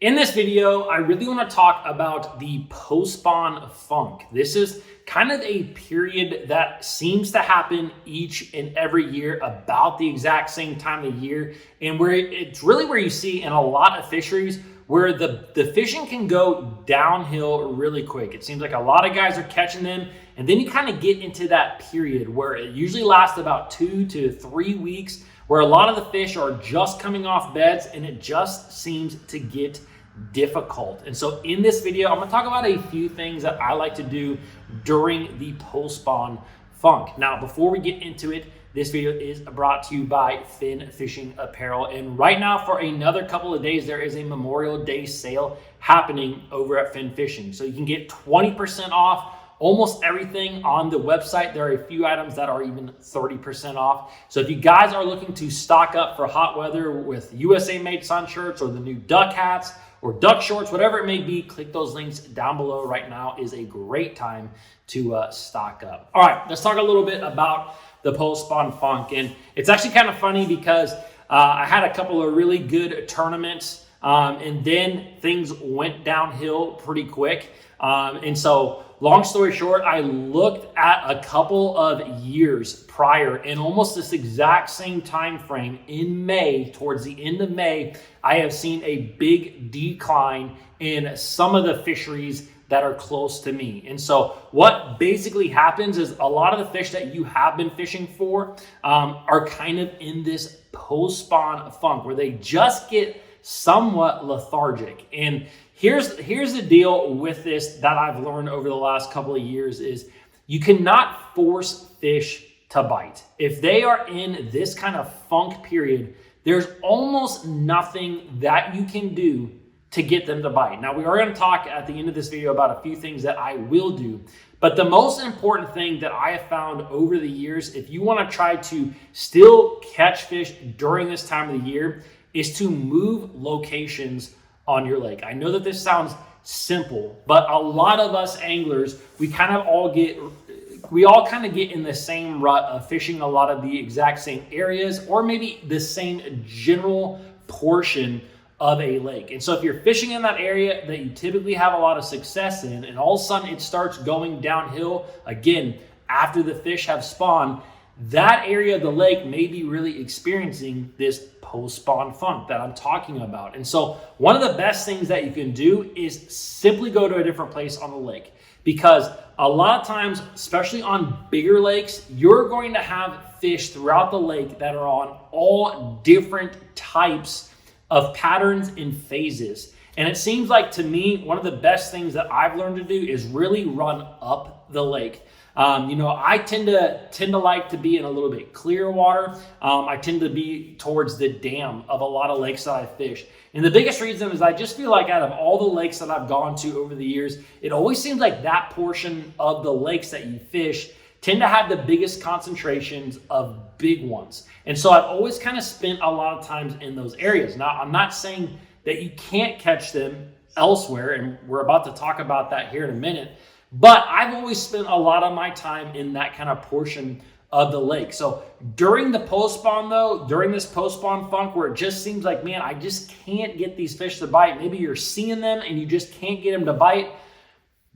In this video, I really want to talk about the post-spawn funk. This is kind of a period that seems to happen each and every year about the exact same time of year, and where it's really where you see in a lot of fisheries where the fishing can go downhill really quick. It seems like a lot of guys are catching them, and then you kind of get into that period where it usually lasts about 2 to 3 weeks, where a lot of the fish are just coming off beds and it just seems to get difficult. And so in this video, I'm going to talk about a few things that I like to do during the post-spawn funk. Now, before we get into it, this video is brought to you by Fin Fishing Apparel. And right now, for another couple of days, there is a Memorial Day sale happening over at Fin Fishing. So you can get 20% off almost everything on the website. There are a few items that are even 30% off. So if you guys are looking to stock up for hot weather with USA made sun shirts or the new duck hats or duck shorts, whatever it may be, click those links down below. Right now is a great time to stock up. All right, let's talk a little bit about the post-spawn funk. And it's actually kind of funny because I had a couple of really good tournaments and then things went downhill pretty quick. And so long story short, I looked at a couple of years prior, and almost this exact same time frame in May, towards the end of May, I have seen a big decline in some of the fisheries that are close to me. And so what basically happens is a lot of the fish that you have been fishing for are kind of in this post-spawn funk where they just get somewhat lethargic. And here's the deal with this that I've learned over the last couple of years is you cannot force fish to bite. If they are in this kind of funk period, there's almost nothing that you can do to get them to bite. Now, we are going to talk at the end of this video about a few things that I will do, but the most important thing that I have found over the years, if you want to try to still catch fish during this time of the year, is to move locations on your lake. I know that this sounds simple, but a lot of us anglers, we all kind of get in the same rut of fishing a lot of the exact same areas or maybe the same general portion of a lake. And so if you're fishing in that area that you typically have a lot of success in, and all of a sudden it starts going downhill again after the fish have spawned, that area of the lake may be really experiencing this post-spawn funk that I'm talking about. And so one of the best things that you can do is simply go to a different place on the lake, because a lot of times, especially on bigger lakes, you're going to have fish throughout the lake that are on all different types of patterns and phases. And it seems like, to me, one of the best things that I've learned to do is really run up the lake. I tend to like to be in a little bit clear water. I tend to be towards the dam of a lot of lakes that I fish. And the biggest reason is I just feel like out of all the lakes that I've gone to over the years, it always seems like that portion of the lakes that you fish tend to have the biggest concentrations of big ones. And so I've always kind of spent a lot of times in those areas. Now, I'm not saying that you can't catch them elsewhere, and we're about to talk about that here in a minute. But I've always spent a lot of my time in that kind of portion of the lake. So during the post-spawn though, during this post-spawn funk where it just seems like, man, I just can't get these fish to bite. Maybe you're seeing them and you just can't get them to bite.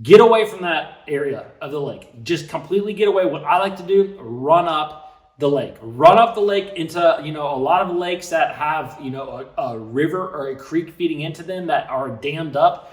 Get away from that area of the lake. Just completely get away. What I like to do, run up the lake. Run up the lake into, a lot of lakes that have, a river or a creek feeding into them that are dammed up.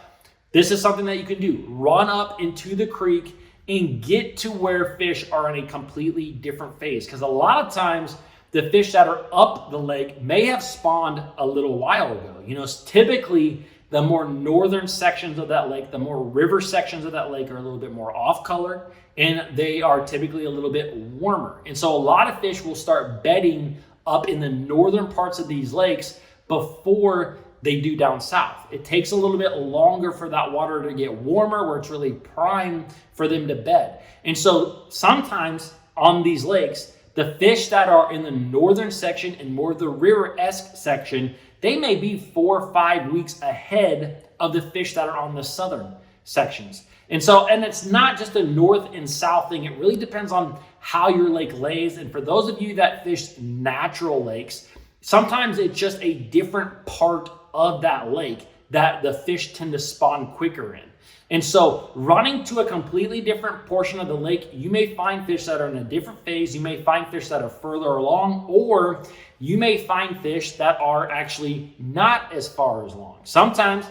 This is something that you can do. Run up into the creek and get to where fish are in a completely different phase. Because a lot of times, the fish that are up the lake may have spawned a little while ago. Typically, the more northern sections of that lake, the more river sections of that lake are a little bit more off color, and they are typically a little bit warmer. And so a lot of fish will start bedding up in the northern parts of these lakes before they do down south. It takes a little bit longer for that water to get warmer, where it's really prime for them to bed. And so sometimes on these lakes, the fish that are in the northern section and more the river-esque section, they may be 4 or 5 weeks ahead of the fish that are on the southern sections. And it's not just a north and south thing. It really depends on how your lake lays. And for those of you that fish natural lakes, sometimes it's just a different part of that lake that the fish tend to spawn quicker in. And so running to a completely different portion of the lake, you may find fish that are in a different phase. You may find fish that are further along, or you may find fish that are actually not as far as long. Sometimes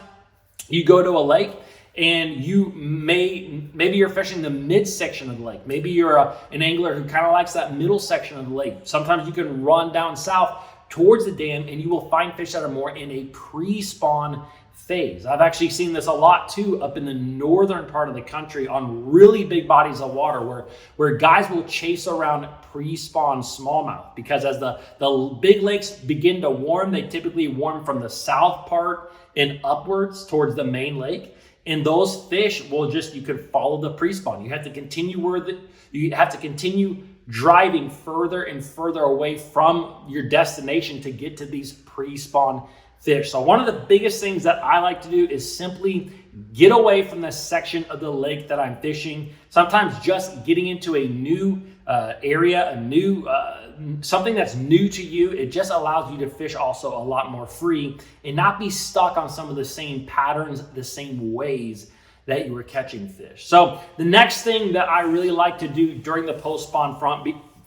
you go to a lake and maybe you're fishing the midsection of the lake. Maybe you're an angler who kind of likes that middle section of the lake. Sometimes you can run down south towards the dam and you will find fish that are more in a pre-spawn phase. I've actually seen this a lot too up in the northern part of the country on really big bodies of water where guys will chase around pre-spawn smallmouth, because as the big lakes begin to warm, they typically warm from the south part and upwards towards the main lake. And those fish will you can follow the pre-spawn. You have to continue driving further and further away from your destination to get to these pre-spawn fish. So one of the biggest things that I like to do is simply get away from the section of the lake that I'm fishing. Sometimes just getting into a new area, something that's new to you, it just allows you to fish also a lot more free and not be stuck on some of the same patterns, the same ways that you were catching fish. So the next thing that I really like to do during the post-spawn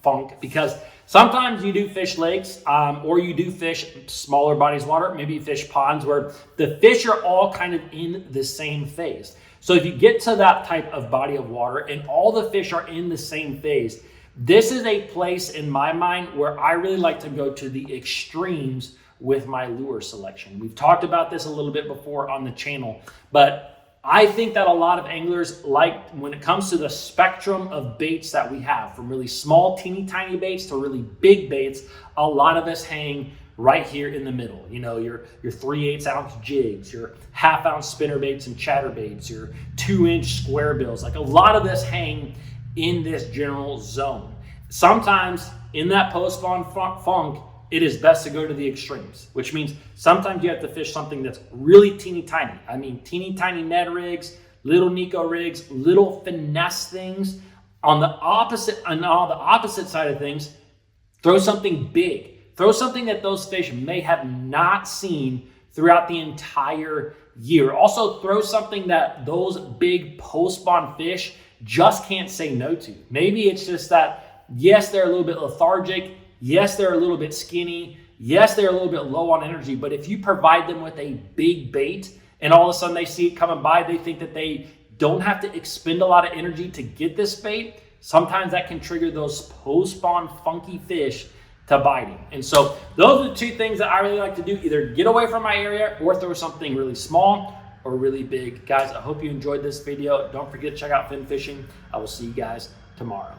funk, because sometimes you do fish lakes or you do fish smaller bodies of water, maybe you fish ponds where the fish are all kind of in the same phase. So if you get to that type of body of water and all the fish are in the same phase, this is a place in my mind where I really like to go to the extremes with my lure selection. We've talked about this a little bit before on the channel, but I think that a lot of anglers like, when it comes to the spectrum of baits that we have, from really small, teeny tiny baits to really big baits, a lot of us hang right here in the middle. You know, your 3/8 ounce jigs, your 1/2 ounce spinner baits and chatter baits, your 2-inch square bills. Like, a lot of us hang in this general zone. Sometimes in that post-spawn funk, it is best to go to the extremes, which means sometimes you have to fish something that's really teeny tiny. I mean, teeny tiny Ned rigs, little Nico rigs, little finesse things. On the opposite side of things, throw something big. Throw something that those fish may have not seen throughout the entire year. Also, throw something that those big post-spawn fish just can't say no to. Maybe it's just that, yes, they're a little bit lethargic. Yes, they're a little bit skinny. Yes, they're a little bit low on energy. But if you provide them with a big bait and all of a sudden they see it coming by, they think that they don't have to expend a lot of energy to get this bait, sometimes that can trigger those post-spawn funky fish to biting. And so those are the two things that I really like to do: either get away from my area or throw something really small or really big. Guys, I hope you enjoyed this video. Don't forget to check out Fin Fishing. I will see you guys tomorrow.